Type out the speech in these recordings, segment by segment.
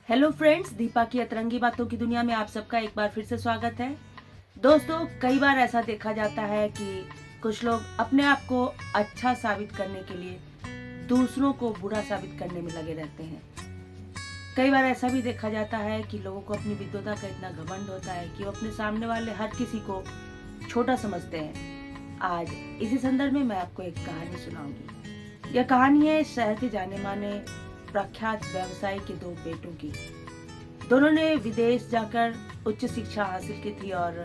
Hello friends, Deepa की अतरंगी बातों की दुनिया में आप सबका एक बार फिर से स्वागत है। दोस्तों, कई बार ऐसा देखा जाता है कि कुछ लोग अपने आप को अच्छा साबित करने के लिए दूसरों को बुरा साबित करने में लगे रहते हैं। कई बार ऐसा भी देखा जाता है कि लोगों को अपनी विद्वता का इतना घमंड होता है कि वो अपने सामने वाले हर किसी को छोटा समझते हैं। आज इसी संदर्भ में मैं आपको एक कहानी सुनाऊंगी। यह कहानी है शहर के जाने माने प्रख्यात व्यवसायी के दो बेटों की। दोनों ने विदेश जाकर उच्च शिक्षा हासिल की थी और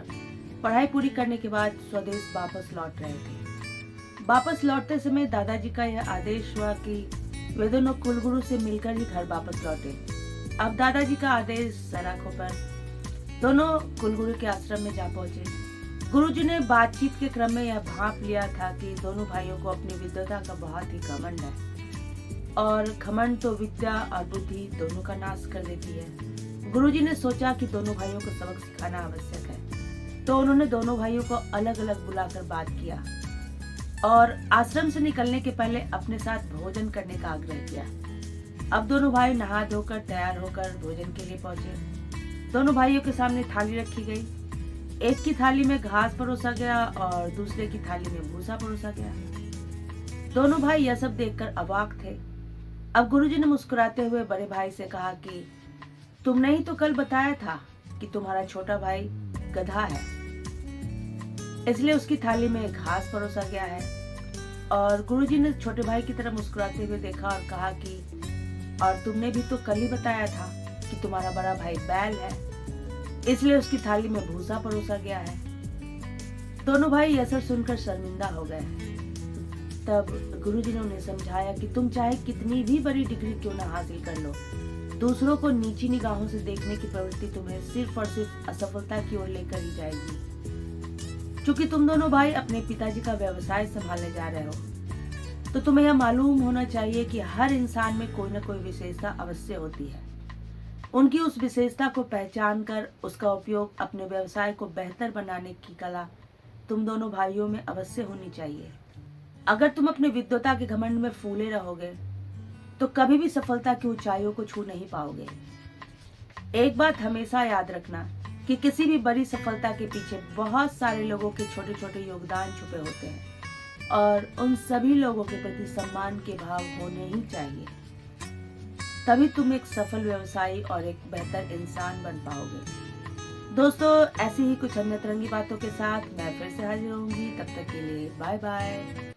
पढ़ाई पूरी करने के बाद स्वदेश वापस लौट रहे थे। वापस लौटते समय दादाजी का यह आदेश हुआ कि वे दोनों कुलगुरु से मिलकर ही घर वापस लौटे। अब दादाजी का आदेश सर आंखों पर। दोनों कुलगुरु के आश्रम में जा पहुंचे। गुरुजी ने बातचीत के क्रम में यह भांप लिया था कि दोनों भाइयों को अपनी विद्वता का बहुत ही घमंड है और घमंड तो विद्या और बुद्धि दोनों का नाश कर देती है। गुरुजी ने सोचा कि दोनों भाइयों को सबक सिखाना आवश्यक है, तो उन्होंने दोनों भाइयों को अलग अलग बुलाकर बात किया और आश्रम से निकलने के पहले अपने साथ भोजन करने का आग्रह किया। अब दोनों भाई नहा धोकर तैयार होकर भोजन के लिए पहुंचे। दोनों भाइयों के सामने थाली रखी गई। एक की थाली में घास परोसा गया और दूसरे की थाली में भूसा परोसा गया। दोनों भाई यह सब देखकर अवाक थे। अब गुरुजी ने मुस्कुराते हुए बड़े भाई से कहा कि तुमने ही तो कल बताया था कि तुम्हारा छोटा भाई गधा है, इसलिए उसकी थाली में घास परोसा गया है। और गुरुजी ने छोटे भाई की तरफ मुस्कुराते हुए देखा और कहा कि और तुमने भी तो कल ही बताया था कि तुम्हारा बड़ा भाई बैल है, इसलिए उसकी थाली में भूसा परोसा गया है। दोनों भाई यह सब सुनकर शर्मिंदा हो गए। तब गुरुजी ने उन्हें समझाया कि तुम चाहे कितनी भी बड़ी डिग्री क्यों ना हासिल कर लो, दूसरों को नीची निगाहों से देखने की प्रवृत्ति तुम्हें सिर्फ और सिर्फ असफलता की ओर लेकर ही जाएगी। क्योंकि तुम दोनों भाई अपने पिताजी का व्यवसाय संभालने जा रहे हो, तो तुम्हें यह मालूम होना चाहिए कि हर इंसान में कोई न कोई विशेषता अवश्य होती है। उनकी उस विशेषता को पहचान कर उसका उपयोग अपने व्यवसाय को बेहतर बनाने की कला तुम दोनों भाइयों में अवश्य होनी चाहिए। अगर तुम अपने विद्वता के घमंड में फूले रहोगे तो कभी भी सफलता की ऊंचाइयों को छू नहीं पाओगे। एक बात हमेशा याद रखना कि किसी भी बड़ी सफलता के पीछे बहुत सारे लोगों के छोटे छोटे योगदान छुपे होते हैं और उन सभी लोगों के प्रति सम्मान के भाव होने ही चाहिए। तभी तुम एक सफल व्यवसायी और एक बेहतर इंसान बन पाओगे। दोस्तों, ऐसी ही कुछ अन्य तरंगी बातों के साथ मैं फिर से हाजिर होंगी। तब तक के लिए बाय बाय।